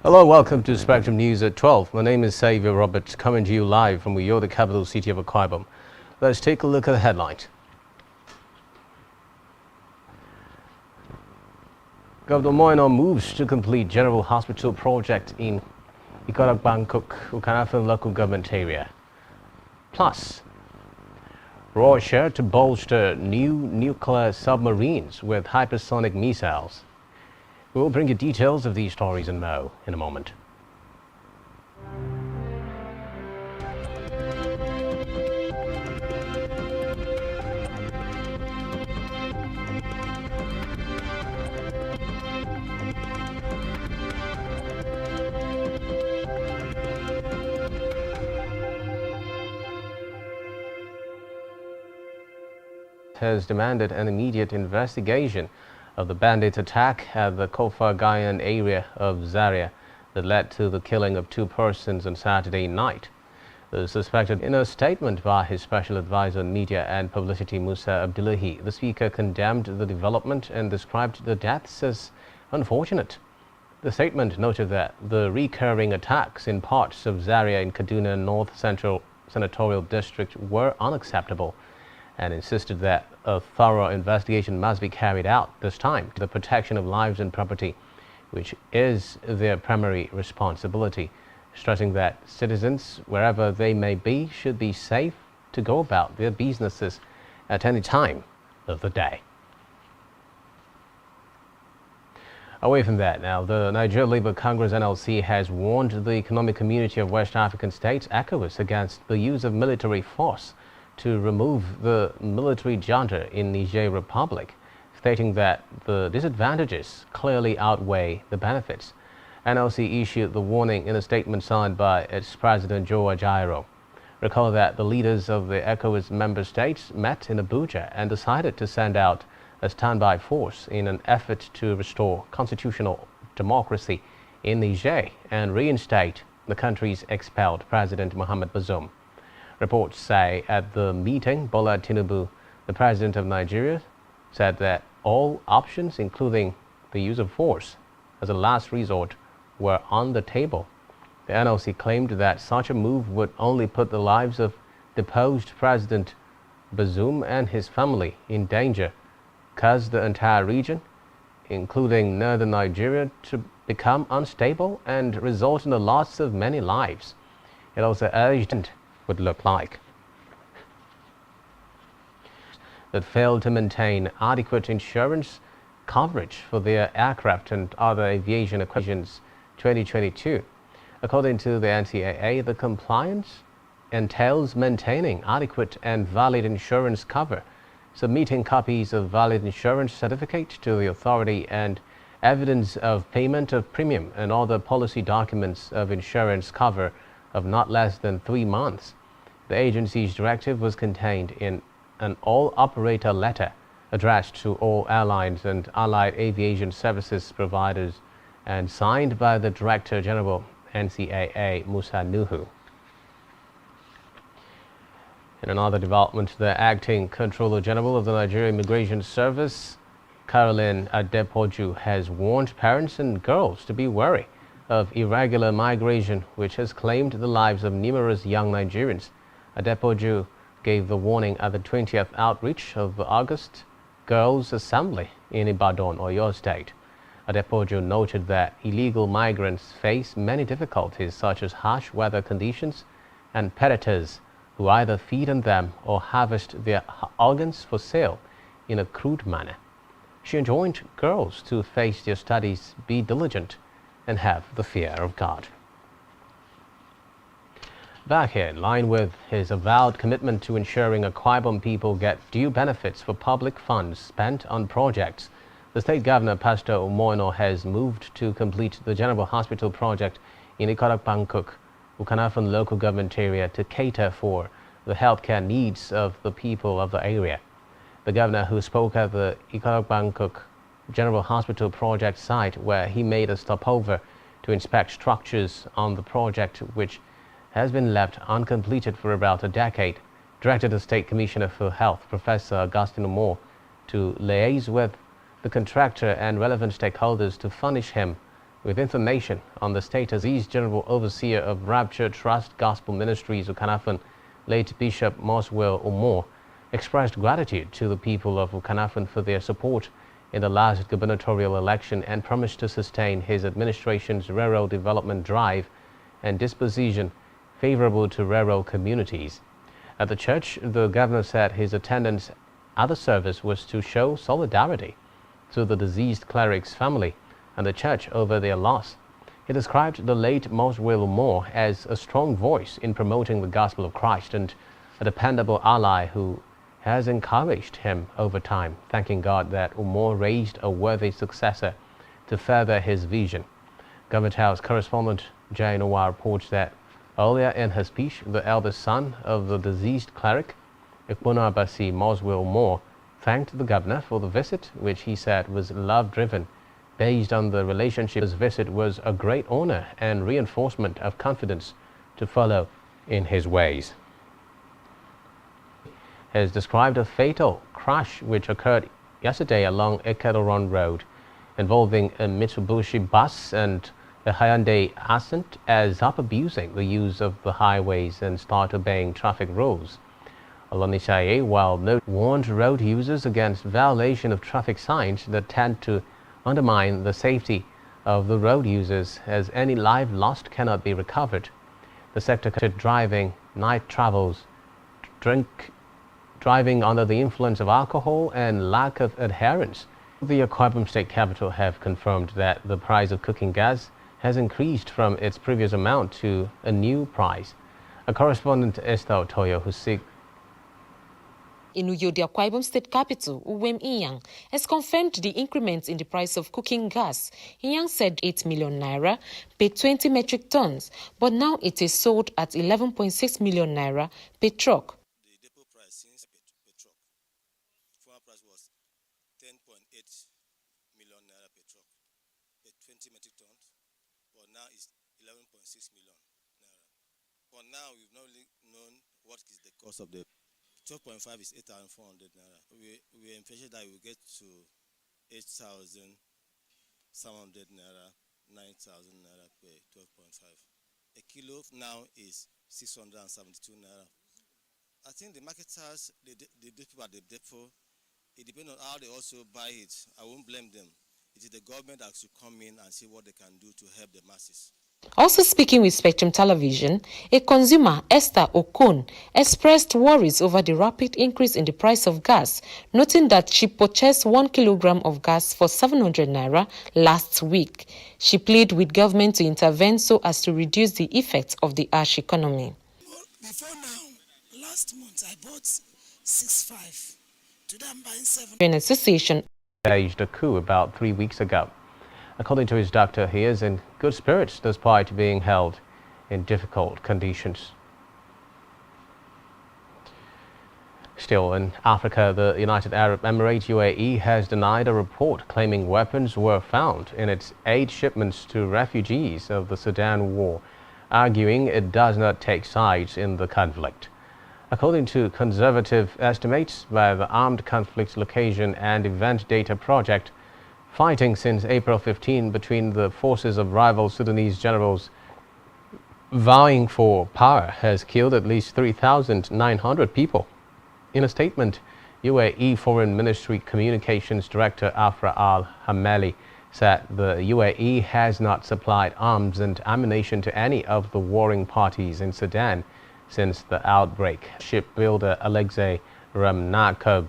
Hello, welcome to Spectrum News at 12. My name is Xavier Roberts, coming to you live from Uyo, the capital city of Akwa Ibom. Let's take a look at the headlines. Governor Moino moves to complete General Hospital project in Ikorak Bangkok, Ukanafan local government area. Plus, Russia to bolster new nuclear submarines with hypersonic missiles. We will bring you details of these stories and more in a moment. Has demanded an immediate investigation of the bandit attack at the Kofa Gayan area of Zaria that led to the killing of 2 persons on Saturday night. The suspected, in a statement by his special advisor on media and publicity, Musa Abdullahi, the speaker condemned the development and described the deaths as unfortunate. The statement noted that the recurring attacks in parts of Zaria in Kaduna North Central Senatorial District were unacceptable, and insisted that a thorough investigation must be carried out this time to the protection of lives and property, which is their primary responsibility, stressing that citizens, wherever they may be, should be safe to go about their businesses at any time of the day. Away from that now, the Nigeria Labour Congress NLC has warned the Economic Community of West African States, ECOWAS, against the use of military force to remove the military junta in Niger Republic, stating that the disadvantages clearly outweigh the benefits. NLC issued the warning in a statement signed by its President Joe Ajaero. Recall that the leaders of the ECOWAS member states met in Abuja and decided to send out a standby force in an effort to restore constitutional democracy in Niger and reinstate the country's expelled President Mohamed Bazoum. Reports say at the meeting, Bola Tinubu, the president of Nigeria, said that all options, including the use of force as a last resort, were on the table. The NLC claimed that such a move would only put the lives of deposed President Bazoum and his family in danger, cause the entire region, including northern Nigeria, to become unstable and result in the loss of many lives. It also urged would look like that failed to maintain adequate insurance coverage for their aircraft and other aviation equipment 2022. According to the NCAA, the compliance entails maintaining adequate and valid insurance cover, submitting copies of valid insurance certificate to the authority, and evidence of payment of premium and other policy documents of insurance cover of not less than 3 months. The agency's directive was contained in an all-operator letter addressed to all airlines and allied aviation services providers and signed by the Director General NCAA, Musa Nuhu. In another development, the Acting Controller General of the Nigeria Immigration Service, Caroline Adepoju, has warned parents and girls to be wary of irregular migration, which has claimed the lives of numerous young Nigerians. Adepoju gave the warning at the 20th outreach of the August Girls' Assembly in Ibadan, Oyo State. Adepoju noted that illegal migrants face many difficulties, such as harsh weather conditions and predators who either feed on them or harvest their organs for sale in a crude manner. She enjoined girls to face their studies, be diligent, and have the fear of God. Back here, in line with his avowed commitment to ensuring Akwa Ibom people get due benefits for public funds spent on projects, the State Governor, Pastor Omoino, has moved to complete the General Hospital project in Ikorak Bangkok, Ukanafan local government area, to cater for the healthcare needs of the people of the area. The governor, who spoke at the Ikorak Bangkok General Hospital project site, where he made a stopover to inspect structures on the project, which has been left uncompleted for about a decade, directed the State Commissioner for Health, Professor Augustine Moore, to liaise with the contractor and relevant stakeholders to furnish him with information on the status. East General Overseer of Rapture Trust Gospel Ministries Ukanafan, late Bishop Moswell Omor, expressed gratitude to the people of Ukanafan for their support in the last gubernatorial election and promised to sustain his administration's rural development drive and disposition favorable to rural communities. At the church, the governor said his attendance at the service was to show solidarity to the deceased cleric's family and the church over their loss. He described the late Moswell Omor as a strong voice in promoting the gospel of Christ and a dependable ally who has encouraged him over time, thanking God that Omor raised a worthy successor to further his vision. Government House correspondent Jay Noah reports that earlier in his speech, the eldest son of the deceased cleric, Ikbuna Basi Moswell Omor, thanked the governor for the visit, which he said was love-driven. Based on the relationship, his visit was a great honor and reinforcement of confidence to follow in his ways. Has described a fatal crash which occurred yesterday along Ikedoron Road, involving a Mitsubishi bus and a Hyundai Accent as abusing the use of the highways and start obeying traffic rules. Alonishaye, while warned road users against violation of traffic signs that tend to undermine the safety of the road users, as any life lost cannot be recovered. The sector driving, night travels, driving under the influence of alcohol and lack of adherence. The Akwa Ibom State Capital have confirmed that the price of cooking gas has increased from its previous amount to a new price. A correspondent, Esther Otoyo, who seeks in Uyo, the Akwa Ibom State Capital, Uwem Inyang, has confirmed the increment in the price of cooking gas. Inyang said 8 million naira per 20 metric tons, but now it is sold at 11.6 million naira per truck. The depot price since per truck, former price was 10.8 million naira per truck per 20 metric tons, but now it's 11.6 million naira. For now, we've not really known what is the cost of the 12.5 is 8,400 naira. We envision that we will get to 8,700 naira, 9,000 naira per 12.5. A kilo now is 672 naira. I think the marketers, the people at the depot, it depends on how they also buy it. I won't blame them. It is the government that should come in and see what they can do to help the masses. Also speaking with Spectrum Television, a consumer, Esther Okon, expressed worries over the rapid increase in the price of gas, noting that she purchased 1 kilogram of gas for 700 naira last week. She pleaded with government to intervene so as to reduce the effects of the harsh economy. Before now, last month I bought 6.5. Today I'm buying 7. An association staged a coup about 3 weeks ago. According to his doctor, he is in good spirits despite being held in difficult conditions. Still in Africa, the United Arab Emirates UAE has denied a report claiming weapons were found in its aid shipments to refugees of the Sudan war, arguing it does not take sides in the conflict. According to conservative estimates by the Armed Conflicts Location and Event Data Project, fighting since April 15 between the forces of rival Sudanese generals vying for power has killed at least 3,900 people. In a statement, UAE Foreign Ministry Communications Director Afra Al-Hamali said the UAE has not supplied arms and ammunition to any of the warring parties in Sudan since the outbreak. Shipbuilder Alexei Ramnakov,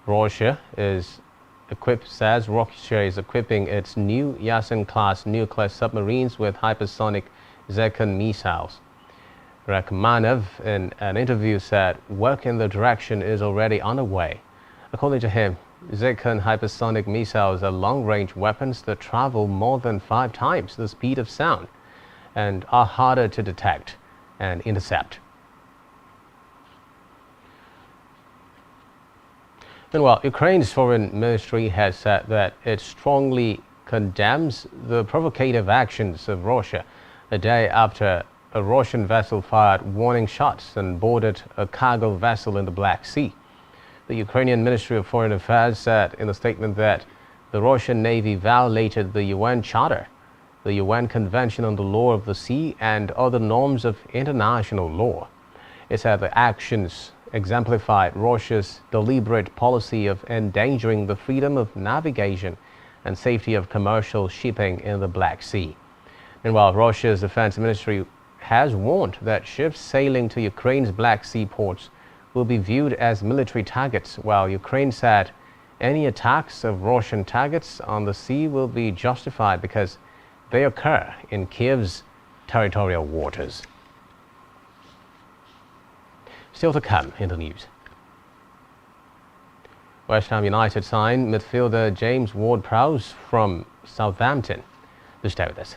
Russia is equipping its new Yasin-class nuclear submarines with hypersonic Zekan missiles. Rachmanov, in an interview, said work in the direction is already underway. According to him, Zekan hypersonic missiles are long-range weapons that travel more than 5 times the speed of sound and are harder to detect and intercept. Meanwhile, Ukraine's foreign ministry has said that it strongly condemns the provocative actions of Russia a day after a Russian vessel fired warning shots and boarded a cargo vessel in the Black Sea. The Ukrainian Ministry of Foreign Affairs said in a statement that the Russian Navy violated the UN Charter the UN Convention on the Law of the Sea, and other norms of international law. It said the actions exemplified Russia's deliberate policy of endangering the freedom of navigation and safety of commercial shipping in the Black Sea. Meanwhile, Russia's defense ministry has warned that ships sailing to Ukraine's Black Sea ports will be viewed as military targets, while Ukraine said any attacks of Russian targets on the sea will be justified because they occur in Kiev's territorial waters. Still to come in the news. West Ham United signed midfielder James Ward-Prowse from Southampton. Do stay with us.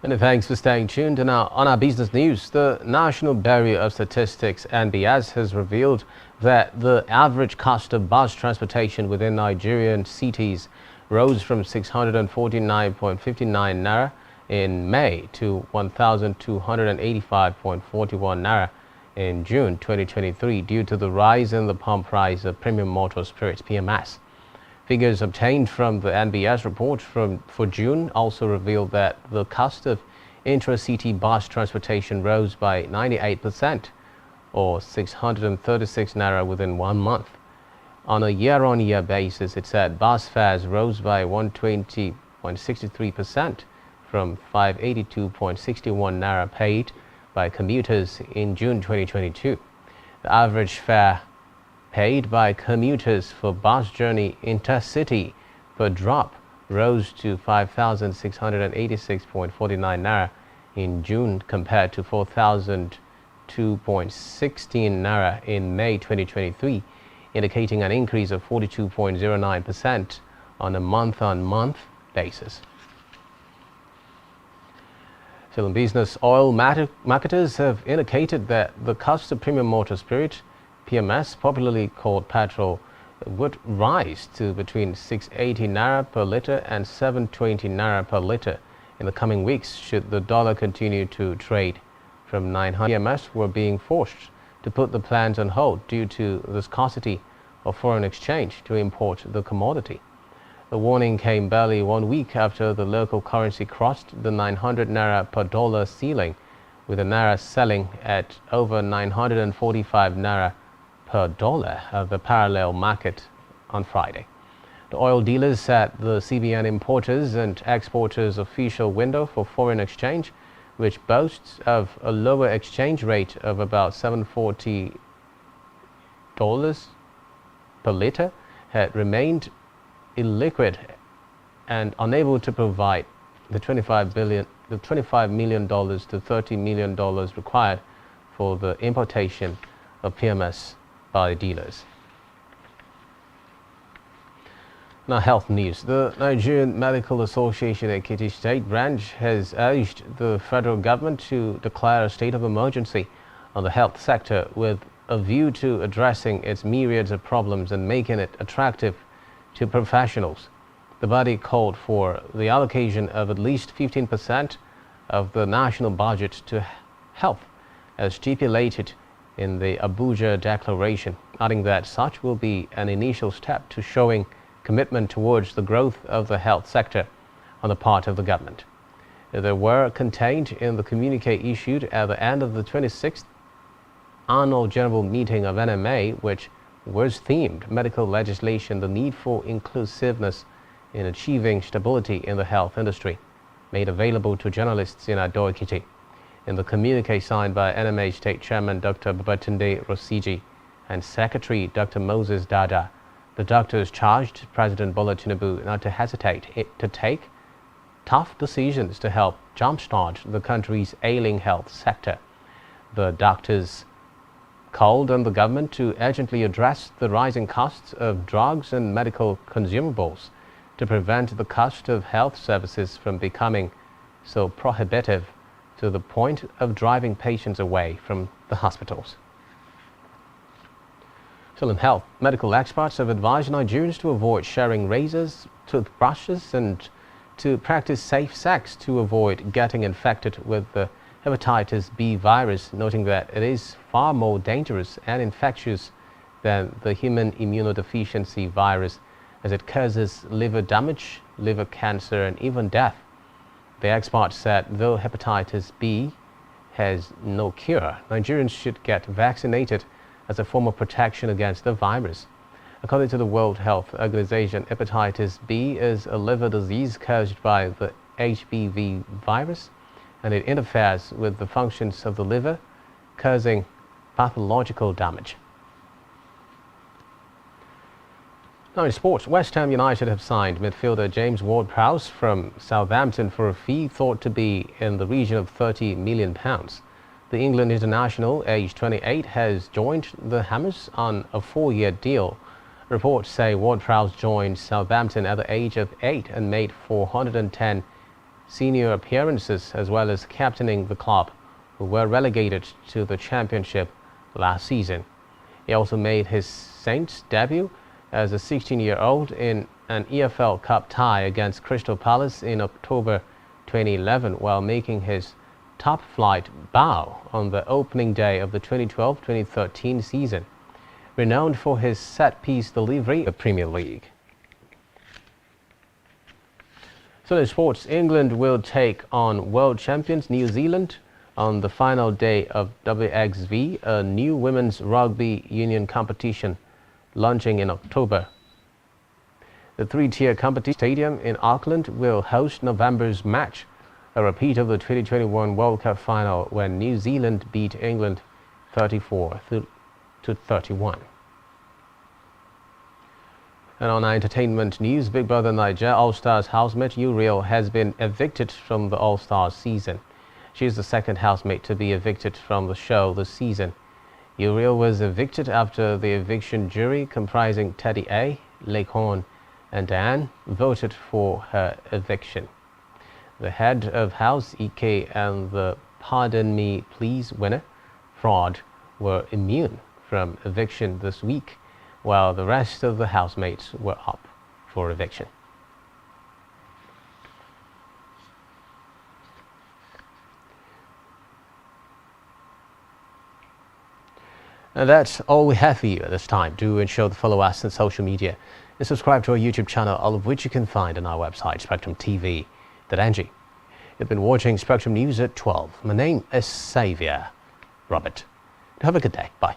Many thanks for staying tuned. And now on our business news, the National Bureau of Statistics (NBS) has revealed that the average cost of bus transportation within Nigerian cities rose from 649.59 naira in May to 1,285.41 naira in June 2023 due to the rise in the pump price of premium motor spirits (PMS). Figures obtained from the NBS report for June also revealed that the cost of intra-city bus transportation rose by 98%, or 636 naira within 1 month. On a year-on-year basis, it said bus fares rose by 120.63% from 582.61 naira paid by commuters in June 2022. The average fare paid by commuters for bus journey intercity per drop rose to 5,686.49 naira in June compared to 4,002.16 naira in May 2023, indicating an increase of 42.09% on a month-on-month basis. Still in business, oil marketers have indicated that the cost of premium motor spirit (PMS), popularly called petrol, would rise to between 680 naira per litre and 720 naira per litre in the coming weeks should the dollar continue to trade from 900. PMS were being forced to put the plans on hold due to the scarcity of foreign exchange to import the commodity. The warning came barely 1 week after the local currency crossed the 900 naira per dollar ceiling, with the naira selling at over 945 naira per dollar of the parallel market on Friday. The oil dealers said the CBN importers and exporters official window for foreign exchange, which boasts of a lower exchange rate of about $740 per litre, had remained illiquid and unable to provide the $25 million to $30 million required for the importation of PMS by dealers. Now, health news. The Nigerian Medical Association Ekiti State Branch has urged the federal government to declare a state of emergency on the health sector with a view to addressing its myriads of problems and making it attractive to professionals. The body called for the allocation of at least 15% of the national budget to health, as stipulated in the Abuja Declaration, adding that such will be an initial step to showing commitment towards the growth of the health sector on the part of the government. They were contained in the communique issued at the end of the 26th Annual General Meeting of NMA, which was themed medical legislation, the need for inclusiveness in achieving stability in the health industry, made available to journalists in Ado Ekiti. In the communique signed by NMA State Chairman Dr. Babatunde Rosiji and Secretary Dr. Moses Dada, the doctors charged President Bola Tinubu not to hesitate to take tough decisions to help jumpstart the country's ailing health sector. The doctors called on the government to urgently address the rising costs of drugs and medical consumables to prevent the cost of health services from becoming so prohibitive to the point of driving patients away from the hospitals. Still in health, medical experts have advised Nigerians to avoid sharing razors, toothbrushes and to practice safe sex to avoid getting infected with the hepatitis B virus, noting that it is far more dangerous and infectious than the human immunodeficiency virus, as it causes liver damage, liver cancer and even death. The experts said though hepatitis B has no cure, Nigerians should get vaccinated as a form of protection against the virus. According to the World Health Organization, hepatitis B is a liver disease caused by the HBV virus, and it interferes with the functions of the liver, causing pathological damage. Now in sports, West Ham United have signed midfielder James Ward-Prowse from Southampton for a fee thought to be in the region of £30 million. The England international, aged 28, has joined the Hammers on a 4-year deal. Reports say Ward-Prowse joined Southampton at the age of 8 and made 410 senior appearances, as well as captaining the club, who were relegated to the Championship last season. He also made his Saints debut as a 16-year-old in an EFL Cup tie against Crystal Palace in October 2011, while making his top-flight bow on the opening day of the 2012-2013 season. Renowned for his set-piece delivery in the Premier League. So in sports, England will take on world champions New Zealand on the final day of WXV, a new women's rugby union competition launching in October. The three-tier competition stadium in Auckland will host November's match, a repeat of the 2021 World Cup final when New Zealand beat England 34-31. And on entertainment news, Big Brother Niger All-Stars housemate Uriel has been evicted from the All-Stars season. She is the second housemate to be evicted from the show this season. Uriel was evicted after the eviction jury, comprising Teddy A, Lakeon and Diane, voted for her eviction. The head of house, EK, and the Pardon Me Please winner, Fraud, were immune from eviction this week, while the rest of the housemates were up for eviction. And that's all we have for you at this time. Do ensure to follow us on social media and subscribe to our YouTube channel, all of which you can find on our website, spectrumtv.ng. You've been watching Spectrum News at 12. My name is Xavier Robert. Have a good day. Bye.